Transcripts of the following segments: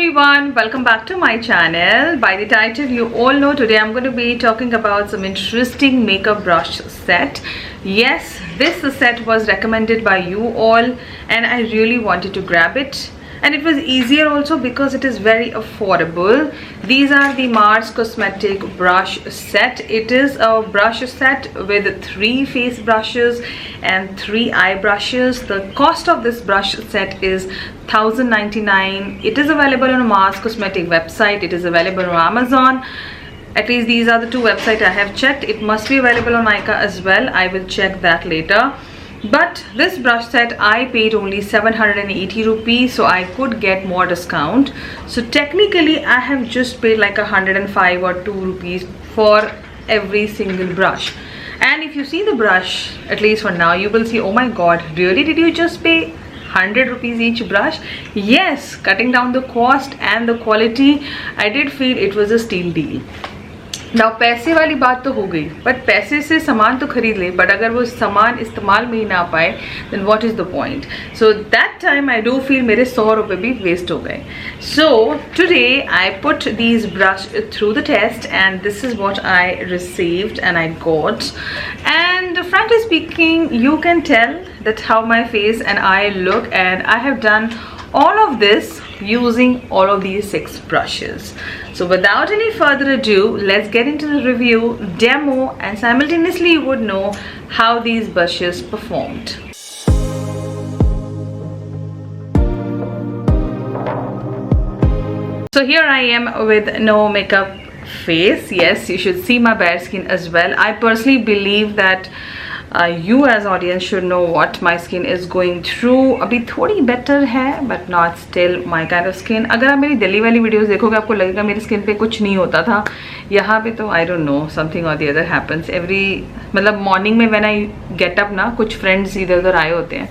everyone, welcome back to my channel. By the title you all know, today I'm going to be talking about some interesting makeup brush set. Yes, this set was recommended by you all and I really wanted to grab it, and it was easier also because it is very affordable. These are the Mars Cosmetic Brush set. It is a brush set with 3 face brushes and 3 eye brushes. The cost of this brush set is $1,099. It is available on Mars Cosmetic website. It is available on Amazon. At least these are the 2 websites I have checked. It must be available on Nykaa as well. I will check that later. But this brush set I paid only 780 rupees, so I could get more discount. So technically I have just paid like 105 or 2 rupees for every single brush. And if you see the brush, at least for now, you will see, oh my god, really, did you just pay 100 rupees each brush? Yes, cutting down the cost and the quality, I did feel it was a steal deal. Now पैसे वाली बात तो हो गई, but पैसे से सामान तो खरीद ले, बट अगर वो सामान इस्तेमाल में ही ना पाए, then what is the point? So that time I do feel मेरे 100 रुपए भी waste हो गए. So today I put these brush through the test and this is what I received and I got. And frankly speaking, you can tell that how my face and I look, and I have done all of this using all of these 6 brushes. So without any further ado, let's get into the review, demo, and simultaneously you would know how these brushes performed. So here I am with no makeup face. Yes, you should see my bare skin as well. I personally believe that you as audience should know what my skin is going through. अभी थोड़ी better है, but not still my kind of skin. अगर आप मेरी दिल्ली वाली videos देखोगे, आपको लगेगा मेरी स्किन पे कुछ नहीं होता था. यहाँ पे तो I don't know, something or the other happens. मतलब morning में when I get up ना, कुछ friends इधर उधर आए होते हैं.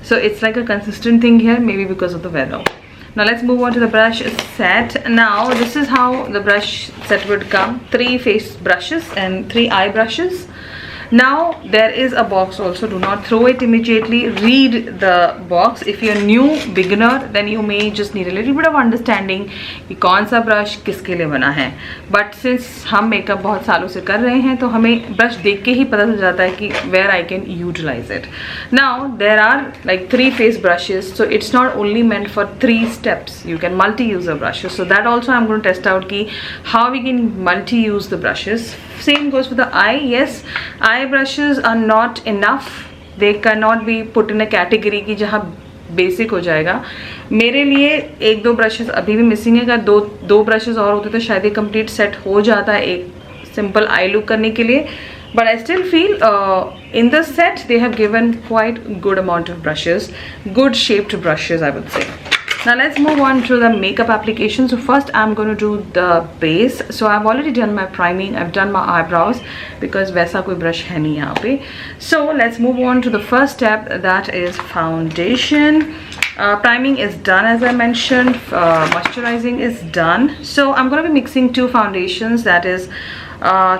So it's like a consistent thing here, maybe because of the weather. Now let's move on to the brush set. Now this is how the brush set would come. 3 face brushes and 3 eye brushes. Now there is a box also. Do not throw it immediately. Read the box. If you're new beginner, then you may just need a little bit of understanding कि कौन सा brush किसके लिए बना है. But since हम makeup बहुत सालों से कर रहे हैं, तो हमें ब्रश देख के ही पता चल जाता है कि where I can utilize it. Now there are like 3 face brushes, so it's not only meant for 3 steps. You can multi-use the brushes. So that also I'm going to test out कि how we can multi-use the brushes. Same goes for the eye. Yes, eye brushes are not enough. They cannot be put in a category की जहाँ basic हो जाएगा. मेरे लिए 1-2 brushes अभी भी missing है. अगर दो ब्रशेस और होते तो शायद ये कंप्लीट सेट हो जाता है एक सिंपल आई लुक करने के लिए. But I still feel in the set they have given quite good amount of brushes, good shaped brushes I would say. Now let's move on to the makeup application. So first I'm going to do the base. So I've already done my priming, I've done my eyebrows because वैसा कोई brush है नहीं यहाँ पे. So let's move on to the first step, that is foundation. Priming is done as I mentioned. Moisturizing is done. So I'm going to be mixing 2 foundations, that is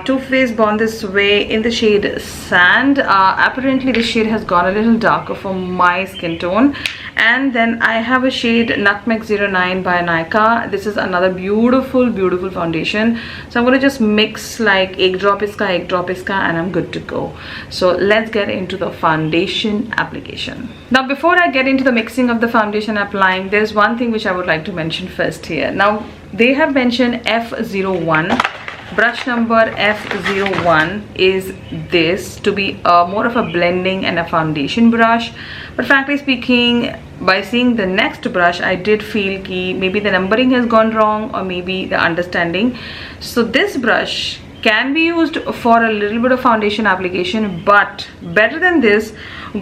Too Faced Born This Way in the shade Sand. Apparently this shade has gone a little darker for my skin tone. And then I have a shade Nutmeg 09 by Nykaa. This is another beautiful foundation. So I'm going to just mix like एक drop इसका and I'm good to go. So let's get into the foundation application. Now before I get into the mixing of the foundation applying, there's one thing which I would like to mention first here. Now they have mentioned F01. Brush number F01 is this to be more of a blending and a foundation brush. But frankly speaking, by seeing the next brush, I did feel कि maybe the numbering has gone wrong or maybe the understanding. So this brush can be used for a little bit of foundation application, but better than this,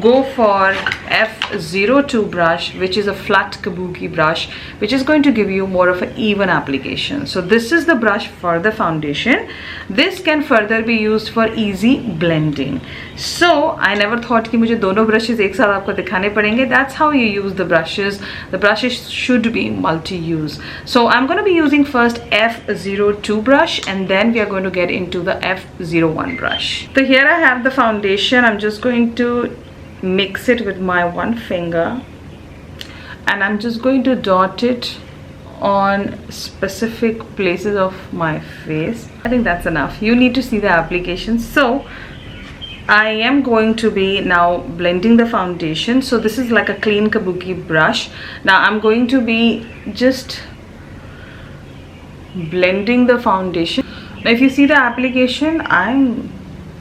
go for F02 brush, which is a flat Kabuki brush, which is going to give you more of an even application. So this is the brush for the foundation. This can further be used for easy blending. So I never thought कि मुझे दोनों brushes एक साथ आपको दिखाने पड़ेंगे. That's how you use the brushes. The brushes should be multi-use. So I'm going to be using first F02 brush and then we are going to get into the F01 brush. So here I have the foundation. I'm just going to mix it with my one finger and I'm just going to dot it on specific places of my face. I think that's enough. You need to see the application. So I am going to be now blending the foundation. So this is like a clean Kabuki brush. Now I'm going to be just blending the foundation. Now if you see the application, I'm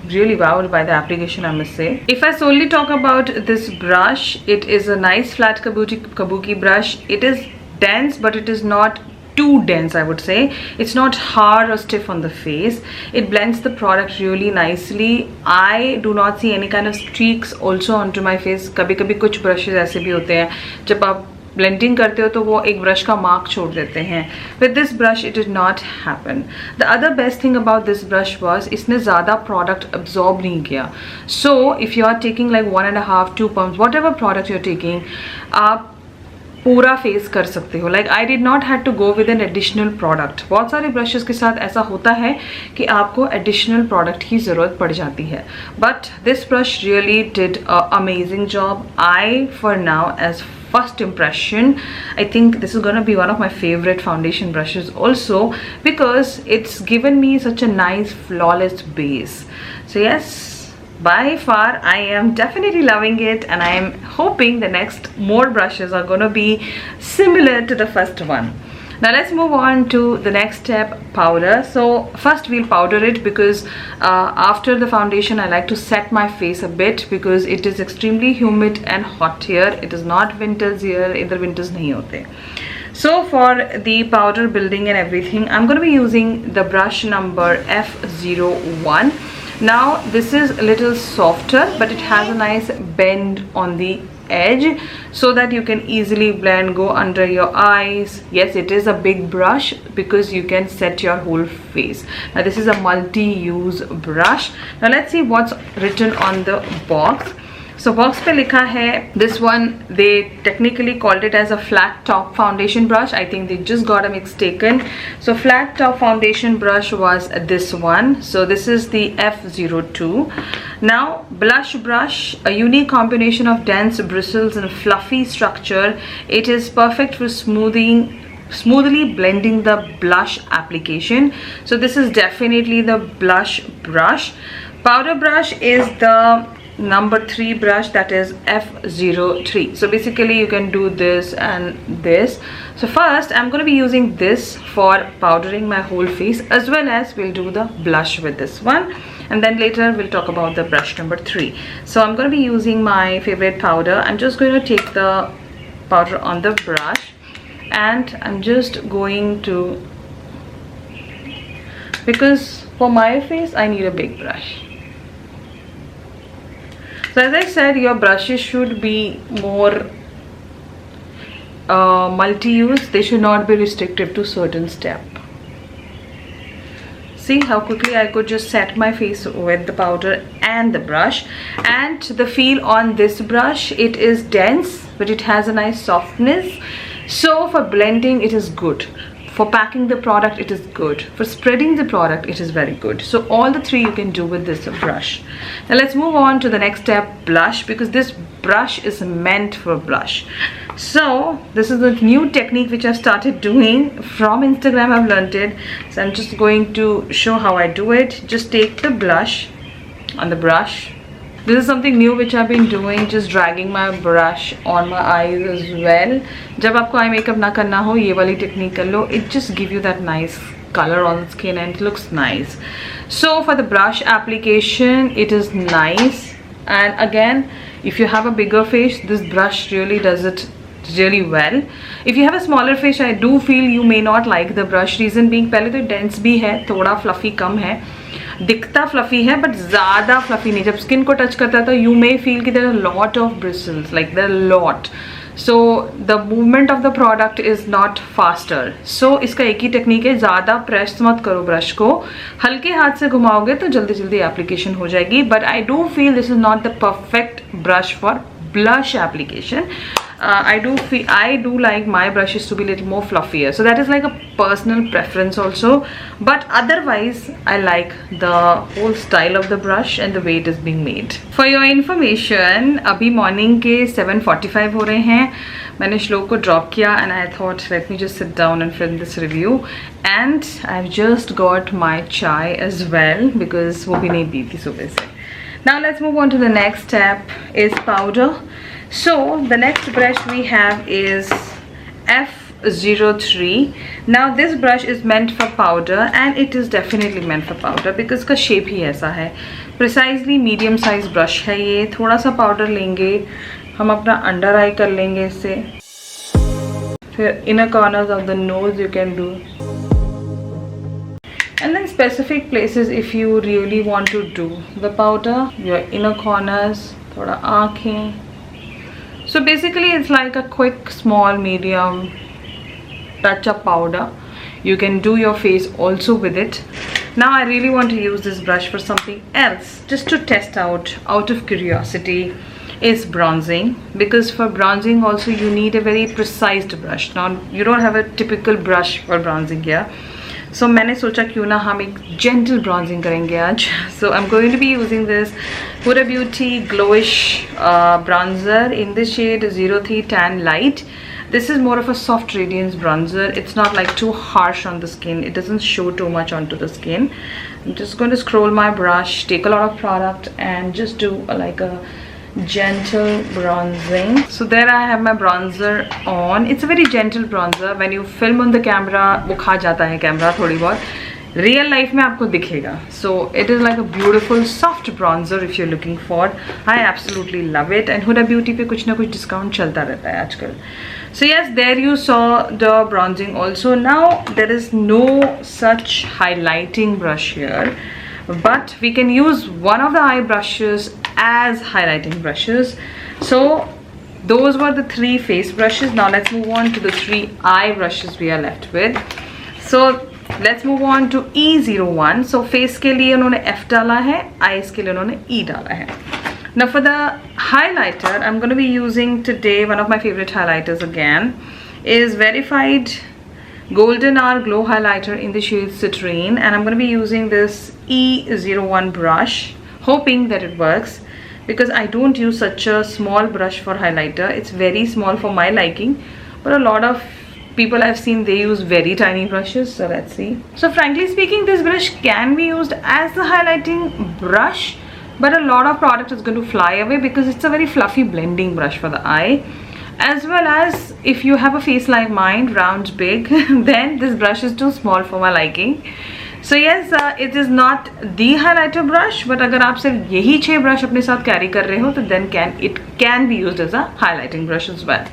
really wowed by the application, I must say. If I solely talk about this brush, it is a nice flat Kabuki brush. It is dense, but it is not too dense, I would say. It's not hard or stiff on the face. It blends the product really nicely. I do not see any kind of streaks also onto my face. कभी-कभी कुछ brushes ऐसे भी होते हैं जब आप blending करते हो तो वो एक ब्रश का मार्क छोड़ देते हैं. With this brush it did not happen. The other best thing about this brush was इसने ज़्यादा प्रोडक्ट अब्जॉर्ब नहीं किया. So if you are taking like 1.5-2 pumps, whatever product you are taking, आप पूरा face कर सकते हो. Like I did not had to go with an additional product. बहुत सारे ब्रशेस के साथ ऐसा होता है कि आपको एडिशनल प्रोडक्ट की ज़रूरत पड़ जाती है. But this brush really did a amazing job. I for now as first impression, I think this is going to be one of my favorite foundation brushes also, because it's given me such a nice flawless base. So yes, by far I am definitely loving it, and I am hoping the next more brushes are going to be similar to the first one. Now let's move on to the next step, powder. So first we'll powder it, because after the foundation I like to set my face a bit, because it is extremely humid and hot here. It is not winters here, either winters nahi hote. So for the powder building and everything, I'm going to be using the brush number F01. Now this is a little softer, but it has a nice bend on the edge so that you can easily blend, go under your eyes. Yes, it is a big brush because you can set your whole face. Now this is a multi-use brush. Now let's see what's written on the box. So box पे लिखा है, this one they technically called it as a flat top foundation brush. I think they just got a mistaken. So flat top foundation brush was this one. So this is the F02. Now blush brush, a unique combination of dense bristles and fluffy structure. It is perfect for smoothly blending the blush application. So this is definitely the blush brush. Powder brush is the number 3 brush, that is F03. So basically you can do this and this. So first I'm going to be using this for powdering my whole face, as well as we'll do the blush with this one, and then later we'll talk about the brush number 3. So I'm going to be using my favorite powder. I'm just going to take the powder on the brush, and I'm just going to, because for my face I need a big brush. So as I said, your brushes should be more multi-use. They should not be restricted to certain step. See how quickly I could just set my face with the powder and the brush. And the feel on this brush, it is dense, but it has a nice softness. So for blending it is good. For packing the product it is good. For spreading the product it is very good. So all the three you can do with this brush. Now let's move on to the next step, blush, because this brush is meant for blush. So this is the new technique which I've started doing from Instagram. I've learned it. So I'm just going to show how I do it. Just take the blush on the brush. This is something new which I've been doing, just dragging my brush on my eyes as well. जब आपको eye makeup ना करना हो, ये वाली technique कर लो. It just give you that nice color on the skin and it looks nice. So for the brush application, it is nice. And again, if you have a bigger face, this brush really does it really well. If you have a smaller face, I do feel you may not like the brush. Reason being, पहले तो dense भी है, थोड़ा fluffy कम है. दिखता fluffy है but ज़्यादा fluffy नहीं. जब स्किन को टच करता है तो यू मे फील कि there are lot of bristles, like there lot. So the movement of the product is not faster. So इसका एक ही टेक्निक है, ज़्यादा प्रेस मत करो ब्रश को, हल्के हाथ से घुमाओगे तो जल्दी जल्दी एप्लीकेशन हो जाएगी. But I do feel this is not the perfect brush for blush application. I do like my brushes to be a little more fluffier, so that is like a personal preference also, but otherwise I like the whole style of the brush and the way it is being made. For your information, अभी morning के 7:45 हो रहे हैं. मैंने श्लोक को drop किया and I thought let me just sit down and film this review. And I've just got my chai as well because वो भी नहीं पी थी सुबह से. Now let's move on to the next step is powder. So the next brush we have is F03. Now this brush is meant for powder and it is definitely meant for powder because इसका shape ही ऐसा है. Precisely medium size brush है ये. थोड़ा सा powder लेंगे, हम अपना under eye कर लेंगे इससे. फिर inner corners of the nose you can do. And then specific places if you really want to do the powder, your inner corners, thoda aankhein. So basically it's like a quick small medium touch up powder. You can do your face also with it. Now I really want to use this brush for something else, just to test out of curiosity, is bronzing, because for bronzing also you need a very precise brush. Now you don't have a typical brush for bronzing here. So मैंने सोचा क्यों ना हम एक gentle bronzing करेंगे आज. So I'm going to be using this Huda Beauty Glowish bronzer in the shade 03 Tan Light. This is more of a soft radiance bronzer. It's not like too harsh on the skin. It doesn't show too much onto the skin. I'm just going to scroll my brush, take a lot of product and just do like a gentle bronzing. So there I have my bronzer on. It's a very gentle bronzer. When you film on the camera वो खा जाता है camera थोड़ी बहुत, real life में आपको दिखेगा. So it is like a beautiful soft bronzer if you're looking for. I absolutely love it. And Huda Beauty पे कुछ ना कुछ डिस्काउंट चलता रहता है आजकल. So yes, there you saw the bronzing also. Now there is no such highlighting brush here, but we can use one of the eye brushes as highlighting brushes. So those were the 3 face brushes. Now let's move on to the 3 eye brushes we are left with. So let's move on to E01. So face के लिए उन्होंने F डाला है, eyes के लिए उन्होंने E डाला है. Now for the highlighter, I'm going to be using today one of my favorite highlighters again, is Verified Golden Hour Glow Highlighter in the shade Citrine, and I'm going to be using this E01 brush, hoping that it works because I don't use such a small brush for highlighter. It's very small for my liking, but a lot of people I've seen, they use very tiny brushes. So let's see. So frankly speaking, this brush can be used as the highlighting brush, but a lot of product is going to fly away because it's a very fluffy blending brush for the eye. As well as if you have a face like mine, round, big, then this brush is too small for my liking. So yes, it is not the highlighter brush, but अगर आप सिर्फ यही 6 brush अपने साथ carry कर रहे हो तो then it can be used as a highlighting brush as well.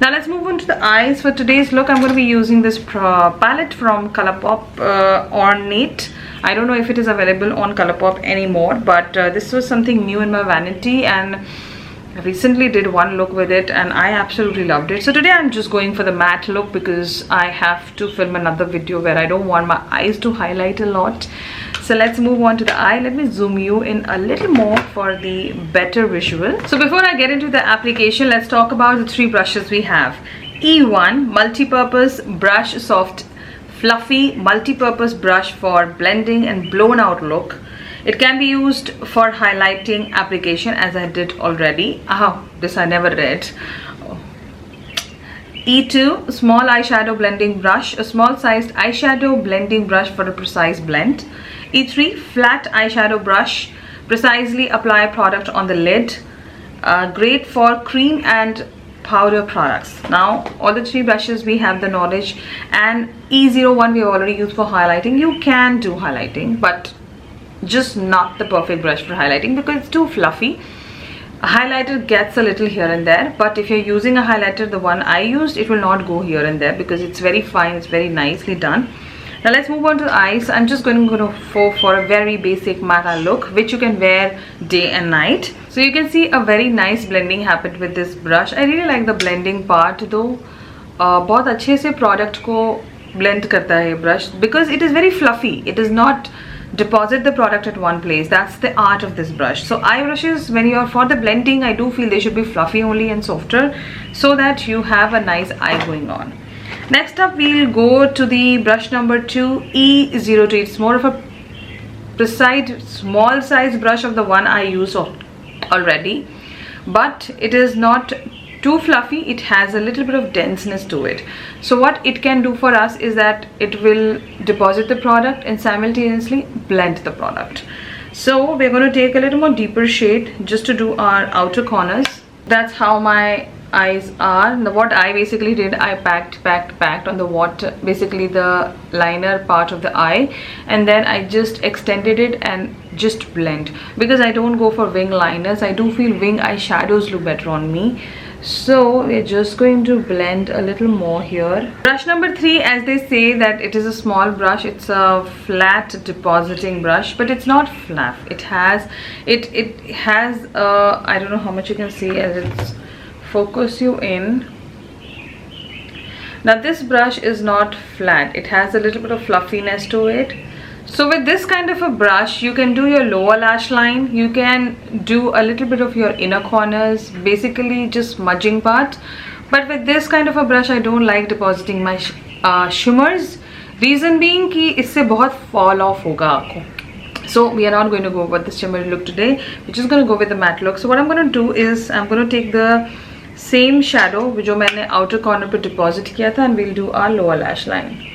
Now let's move on to the eyes. For today's look, I'm going to be using this palette from Colourpop Ornate. I don't know if it is available on Colourpop anymore, but this was something new in my vanity and I recently did one look with it and I absolutely loved it. So today I'm just going for the matte look because I have to film another video where I don't want my eyes to highlight a lot. So let's move on to the eye. Let me zoom you in a little more for the better visual. So before I get into the application, let's talk about the 3 brushes we have. E1 multi-purpose brush, soft fluffy multi-purpose brush for blending and blown out look. It can be used for highlighting application as I did already. This I never read. E2 small eyeshadow blending brush, a small sized eyeshadow blending brush for a precise blend. E3 flat eyeshadow brush, precisely apply product on the lid. Great for cream and powder products. Now all the 3 brushes we have the knowledge, and E01 we have already used for highlighting. You can do highlighting, but just not the perfect brush for highlighting because it's too fluffy. A highlighter gets a little here and there, but if you're using a highlighter, the one I used, it will not go here and there because it's very fine, it's very nicely done. Now let's move on to the eyes. I'm just going to go for a very basic matte eye look, which you can wear day and night. So you can see a very nice blending happened with this brush. I really like the blending part though. बहुत अच्छे से product को blend करता है ये brush because it is very fluffy. It does not deposit the product at one place. That's the art of this brush. So eye brushes, when you are for the blending, I do feel they should be fluffy only and softer so that you have a nice eye going on. Next up, we'll go to the brush number 2, E02. It's more of a precise small size brush of the one I used already, but it is not too fluffy, it has a little bit of denseness to it. So what it can do for us is that it will deposit the product and simultaneously blend the product. So we're going to take a little more deeper shade just to do our outer corners. That's how my eyes are. Now what I basically did, I packed on the water, basically the liner part of the eye, and then I just extended it and just blend, because I don't go for wing liners. I do feel wing eyeshadows look better on me. So we're just going to blend a little more here. Brush number 3, as they say that it is a small brush, it's a flat depositing brush, but it's not flat. It has I don't know how much you can see as it's focus you in. Now this brush is not flat, it has a little bit of fluffiness to it. So with this kind of a brush, you can do your lower lash line, you can do a little bit of your inner corners, basically just smudging part. But with this kind of a brush, I don't like depositing my shimmers. Reason being कि इससे बहुत fall off होगा आपको. So we are not going to go with the shimmery look today. We're just going to go with the matte look. So what I'm going to do is I'm going to take the same shadow जो मैंने outer corner पे deposit किया था, and we'll do our lower lash line.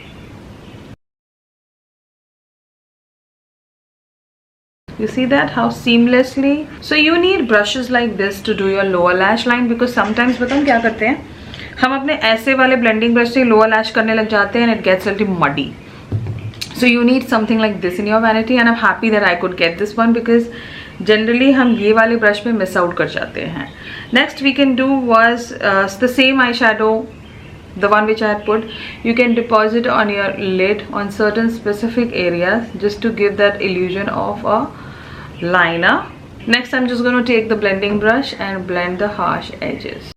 You see that how seamlessly? So you need brushes like this to do your lower lash line, because sometimes बताऊँ क्या करते हैं हम अपने ऐसे वाले blending brush से lower lash करने लग जाते हैं and it gets a little muddy. So you need something like this in your vanity, and I'm happy that I could get this one because generally हम ये वाले brush पे miss out कर जाते हैं. Next we can do was the same eyeshadow, the one which I had put. You can deposit on your lid on certain specific areas just to give that illusion of a liner. Next I'm just going to take the blending brush and blend the harsh edges.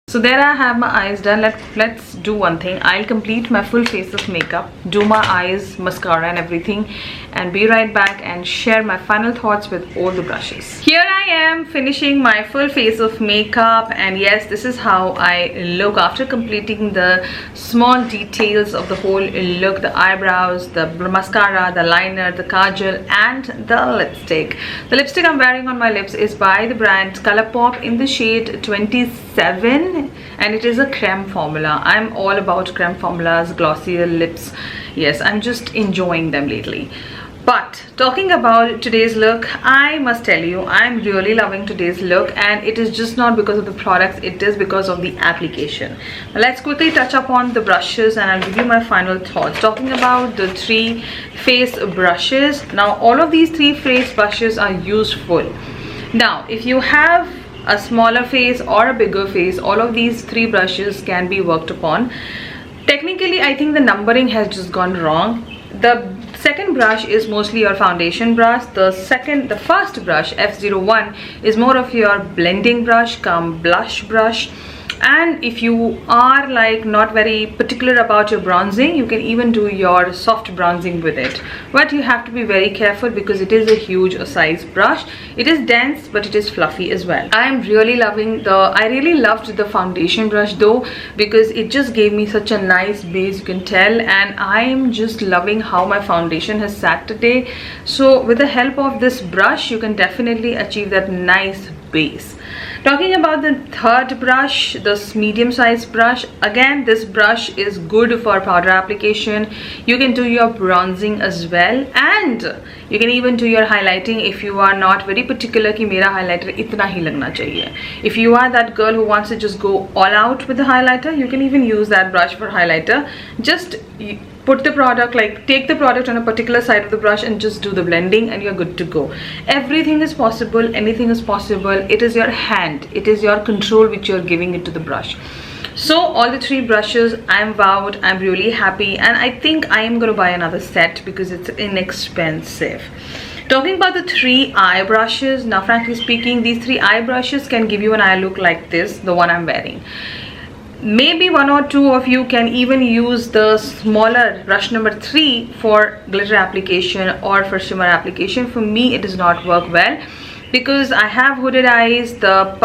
So there I have my eyes done. Let's do one thing. I'll complete my full face of makeup, do my eyes, mascara and everything, and be right back and share my final thoughts with all the brushes. Here I am finishing my full face of makeup, and yes, this is how I look after completing the small details of the whole look, the eyebrows, the mascara, the liner, the kajal and the lipstick. The lipstick I'm wearing on my lips is by the brand Colourpop in the shade 27. And it is a creme formula. I'm all about creme formulas, glossier lips. Yes, I'm just enjoying them lately. But talking about today's look, I must tell you, I'm really loving today's look, and it is just not because of the products, it is because of the application. Now let's quickly touch upon the brushes and I'll give you my final thoughts. Talking about the 3 face brushes. Now all of these 3 face brushes are useful. Now if you have a smaller face or a bigger face, all of these 3 brushes can be worked upon. Technically I think the numbering has just gone wrong. The second brush is mostly your foundation brush. The first brush, F01, is more of your blending brush cum blush brush. And if you are like not very particular about your bronzing, you can even do your soft bronzing with it. But you have to be very careful because it is a huge size brush. It is dense, but it is fluffy as well. I really loved the foundation brush though, because it just gave me such a nice base, you can tell, and I am just loving how my foundation has sat today. So with the help of this brush, you can definitely achieve that nice base. Talking about the third brush, this medium sized brush, again this brush is good for powder application. You can do your bronzing as well, and you can even do your highlighting if you are not very particular कि मेरा highlighter इतना ही लगना चाहिए. If you are that girl who wants to just go all out with the highlighter, you can even use that brush for highlighter. Just put the product, like take the product on a particular side of the brush and just do the blending and you're good to go. Everything is possible, anything is possible. It is your hand, it is your control which you're giving it to the brush. So all the 3 brushes, I'm wowed, I'm really happy, and I think I am going to buy another set because it's inexpensive. Talking about the 3 eye brushes, now frankly speaking, these 3 eye brushes can give you an eye look like this, the one I'm wearing. Maybe 1 or 2 of you can even use the smaller brush number 3 for glitter application or for shimmer application. For me, it does not work well because I have hooded eyes. The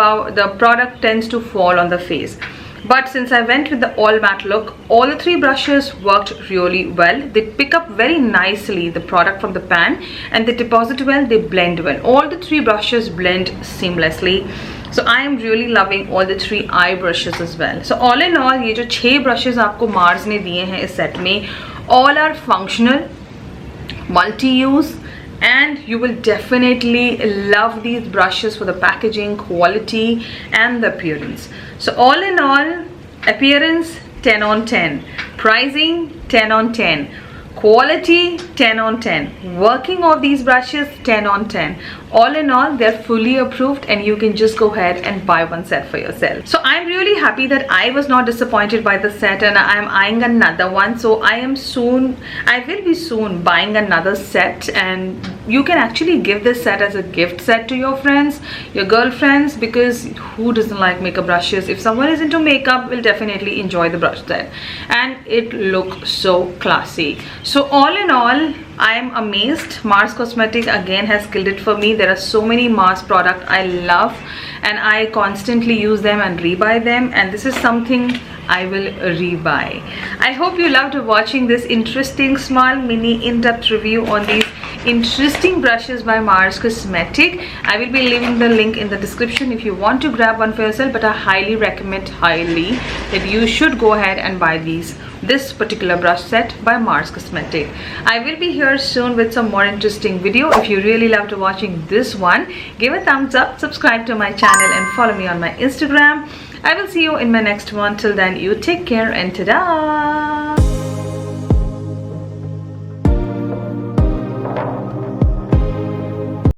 product tends to fall on the face. But since I went with the all matte look, all the 3 brushes worked really well. They pick up very nicely the product from the pan, and they deposit well, they blend well. All the 3 brushes blend seamlessly. So I am really loving all the 3 eye brushes as well. So all in all, ये जो 6 brushes आपको Mars ने दिए हैं इस set में, all are functional, multi-use, and you will definitely love these brushes for the packaging, quality, and the appearance. So all in all, appearance 10 on 10, pricing 10 on 10, quality 10 on 10, working of these brushes 10 on 10. All in all, they're fully approved and you can just go ahead and buy one set for yourself. So I'm really happy that I was not disappointed by the set and I'm eyeing another one. So I will be soon buying another set, and you can actually give this set as a gift set to your friends, your girlfriends, because who doesn't like makeup brushes? If someone is into makeup, will definitely enjoy the brush set, and it looks so classy. So all in all, I am amazed. Mars Cosmetic again has killed it for me. There are so many Mars products I love and I constantly use them and rebuy them, and this is something I will rebuy. I hope you loved watching this interesting small mini in-depth review on these interesting brushes by Mars Cosmetic. I will be leaving the link in the description if you want to grab one for yourself, but I highly recommend that you should go ahead and buy this particular brush set by Mars Cosmetic. I will be here soon with some more interesting video. If you really loved watching this one, give a thumbs up, subscribe to my channel, and follow me on my Instagram. I will see you in my next one. Till then, you take care and ta-da!